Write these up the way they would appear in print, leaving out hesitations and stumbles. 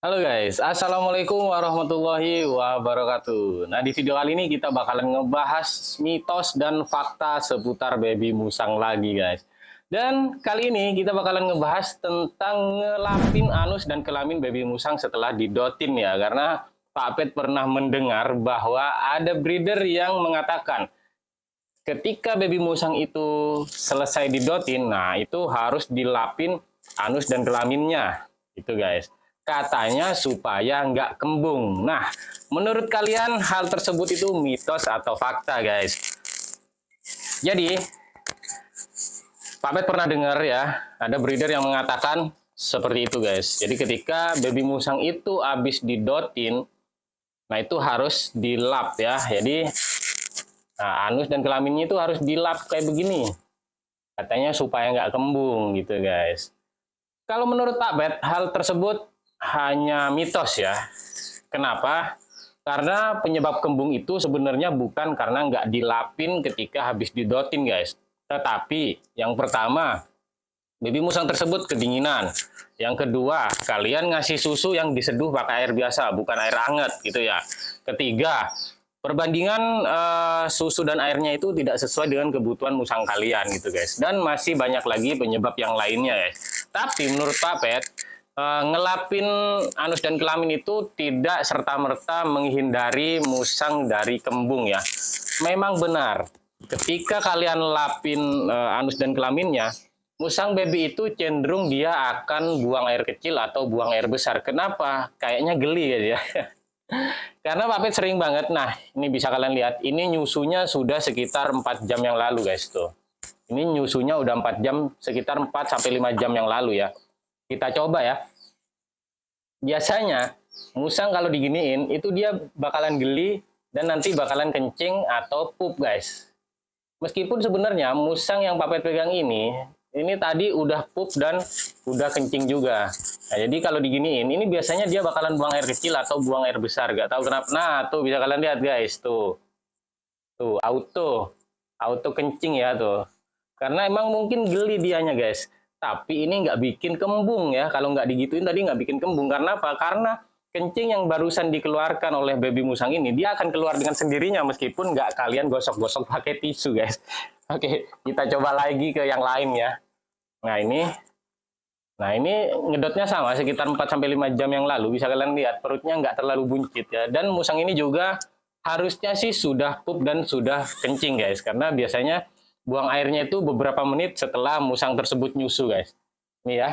Halo guys, Assalamualaikum warahmatullahi wabarakatuh. Nah, di video kali ini kita bakalan ngebahas mitos dan fakta seputar baby musang lagi guys. Dan kali ini kita bakalan ngebahas tentang ngelapin anus dan kelamin baby musang setelah didotin ya. Karena Pak Pet pernah mendengar bahwa ada breeder yang mengatakan ketika baby musang itu selesai didotin, nah itu harus dilapin anus dan kelaminnya. Itu guys. Katanya supaya nggak kembung. Nah, menurut kalian hal tersebut itu mitos atau fakta, guys? Jadi, Pak Pet pernah dengar ya, ada breeder yang mengatakan seperti itu, guys. Jadi ketika baby musang itu habis didotin, nah itu harus dilap ya. Jadi, nah, anus dan kelaminnya itu harus dilap kayak begini. Katanya supaya nggak kembung gitu, guys. Kalau menurut Pak Pet, hal tersebut hanya mitos ya. Kenapa? Karena penyebab kembung itu sebenarnya bukan karena nggak dilapin ketika habis didotin guys. Tetapi yang pertama, baby musang tersebut kedinginan. Yang kedua, kalian ngasih susu yang diseduh pakai air biasa, bukan air hangat gitu ya. Ketiga, perbandingan susu dan airnya itu tidak sesuai dengan kebutuhan musang kalian gitu guys. Dan masih banyak lagi penyebab yang lainnya guys. Tapi menurut Pak Pet, ngelapin anus dan kelamin itu tidak serta-merta menghindari musang dari kembung ya. Memang benar, ketika kalian lapin anus dan kelaminnya, musang baby itu cenderung dia akan buang air kecil atau buang air besar. Kenapa? Kayaknya geli ya. Karena Pak Pet sering banget, nah ini bisa kalian lihat, ini nyusunya sudah sekitar 4 jam yang lalu guys tuh. Ini nyusunya udah 4 jam, sekitar 4-5 jam yang lalu ya. Kita coba ya. Biasanya musang kalau diginiin itu dia bakalan geli dan nanti bakalan kencing atau pup guys. Meskipun sebenarnya musang yang Pak Pet pegang ini tadi udah pup dan udah kencing juga. Nah, jadi kalau diginiin ini biasanya dia bakalan buang air kecil atau buang air besar, gak tahu kenapa. Nah tuh bisa kalian lihat guys tuh, auto kencing ya tuh. Karena emang mungkin geli dianya guys. Tapi ini nggak bikin kembung ya. Kalau nggak digituin tadi nggak bikin kembung. Karena apa? Karena kencing yang barusan dikeluarkan oleh baby musang ini, dia akan keluar dengan sendirinya meskipun nggak kalian gosok-gosok pakai tisu guys. Oke, kita coba lagi ke yang lain ya. Nah ini ngedotnya sama sekitar 4-5 jam yang lalu. Bisa kalian lihat perutnya nggak terlalu buncit ya. Dan musang ini juga harusnya sih sudah pup dan sudah kencing guys. Karena biasanya buang airnya itu beberapa menit setelah musang tersebut nyusu guys. Ini ya.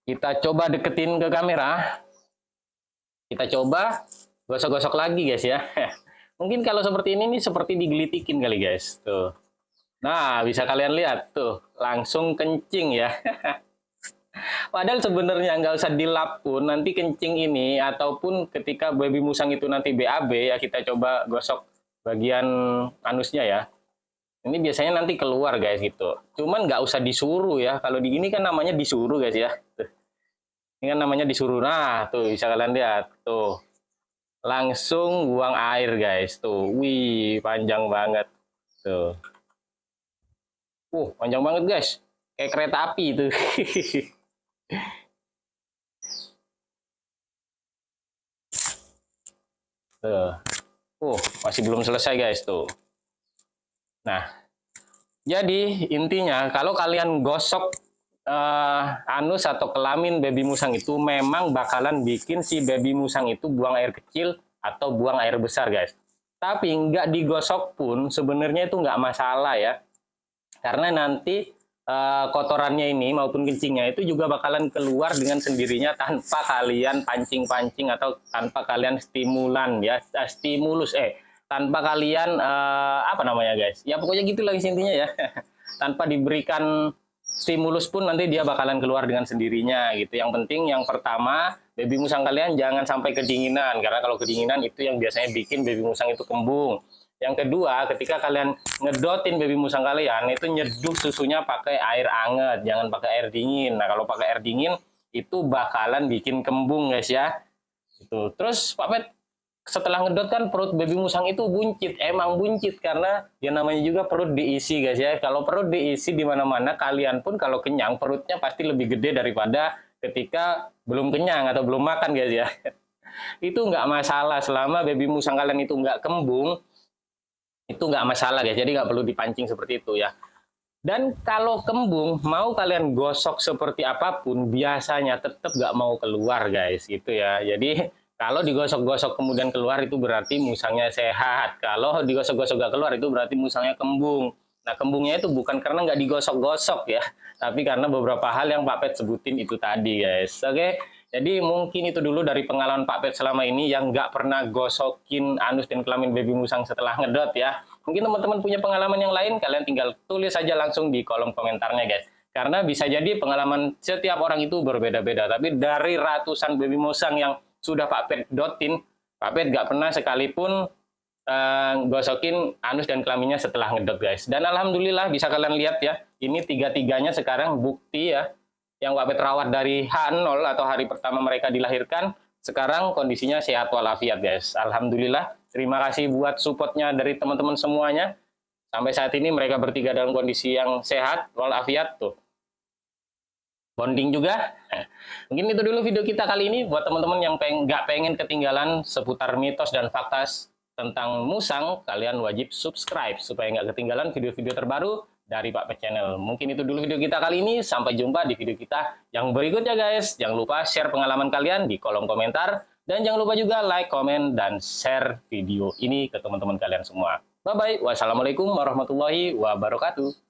Kita coba deketin ke kamera. Kita coba gosok-gosok lagi guys ya. Mungkin kalau seperti ini nih seperti digelitikin kali guys. Tuh. Nah, bisa kalian lihat tuh, langsung kencing ya. Padahal sebenarnya nggak usah dilap pun, nanti kencing ini ataupun ketika baby musang itu nanti BAB ya kita coba gosok bagian anusnya ya. Ini biasanya nanti keluar guys gitu. Cuman nggak usah disuruh ya. Kalau di gini kan namanya disuruh guys ya. Tuh. Ini kan namanya disuruh. Nah tuh bisa kalian lihat tuh. Langsung buang air guys tuh. Wih panjang banget tuh. Panjang banget guys. Kayak kereta api itu. Tuh. Masih belum selesai guys tuh. Nah, jadi intinya kalau kalian gosok anus atau kelamin baby musang itu memang bakalan bikin si baby musang itu buang air kecil atau buang air besar guys. Tapi nggak digosok pun sebenarnya itu nggak masalah ya. Karena nanti kotorannya ini maupun kencingnya itu juga bakalan keluar dengan sendirinya tanpa kalian pancing-pancing atau tanpa kalian stimulan ya, tanpa kalian apa namanya guys, ya pokoknya gitu lagi intinya ya. Tanpa diberikan stimulus pun nanti dia bakalan keluar dengan sendirinya gitu. Yang penting yang pertama, baby musang kalian jangan sampai kedinginan, karena kalau kedinginan itu yang biasanya bikin baby musang itu kembung. Yang kedua, ketika kalian ngedotin baby musang kalian, itu nyeduh susunya pakai air hangat, jangan pakai air dingin. Nah, kalau pakai air dingin, itu bakalan bikin kembung guys ya. Itu. Terus Pak Pet, setelah ngedot kan perut baby musang itu buncit. Emang buncit karena ya namanya juga perut diisi guys ya. Kalau perut diisi di mana-mana, kalian pun kalau kenyang, perutnya pasti lebih gede daripada ketika belum kenyang atau belum makan guys ya. Itu nggak masalah selama baby musang kalian itu nggak kembung, itu nggak masalah guys, jadi nggak perlu dipancing seperti itu ya. Dan kalau kembung, mau kalian gosok seperti apapun, biasanya tetap nggak mau keluar guys, gitu ya. Jadi kalau digosok-gosok kemudian keluar itu berarti musangnya sehat. Kalau digosok-gosok nggak keluar itu berarti musangnya kembung. Nah kembungnya itu bukan karena nggak digosok-gosok ya, tapi karena beberapa hal yang Pak Pet sebutin itu tadi guys. Oke, jadi mungkin itu dulu dari pengalaman Pak Pet selama ini yang nggak pernah gosokin anus dan kelamin baby musang setelah ngedot ya. Mungkin teman-teman punya pengalaman yang lain, kalian tinggal tulis saja langsung di kolom komentarnya guys. Karena bisa jadi pengalaman setiap orang itu berbeda-beda. Tapi dari ratusan baby musang yang sudah Pak Pet dotin, Pak Pet nggak pernah sekalipun gosokin anus dan kelaminnya setelah ngedot guys. Dan alhamdulillah bisa kalian lihat ya, ini tiga-tiganya sekarang bukti ya, yang Pak Pet rawat dari H0 atau hari pertama mereka dilahirkan, sekarang kondisinya sehat walafiat guys. Alhamdulillah, terima kasih buat supportnya dari teman-teman semuanya. Sampai saat ini mereka bertiga dalam kondisi yang sehat walafiat tuh. Bonding juga. Mungkin itu dulu video kita kali ini. Buat teman-teman yang nggak pengen ketinggalan seputar mitos dan fakta tentang musang, kalian wajib subscribe supaya nggak ketinggalan video-video terbaru dari Pak Pet Channel. Mungkin itu dulu video kita kali ini. Sampai jumpa di video kita yang berikutnya guys. Jangan lupa share pengalaman kalian di kolom komentar. Dan jangan lupa juga like, komen, dan share video ini ke teman-teman kalian semua. Bye-bye. Wassalamualaikum warahmatullahi wabarakatuh.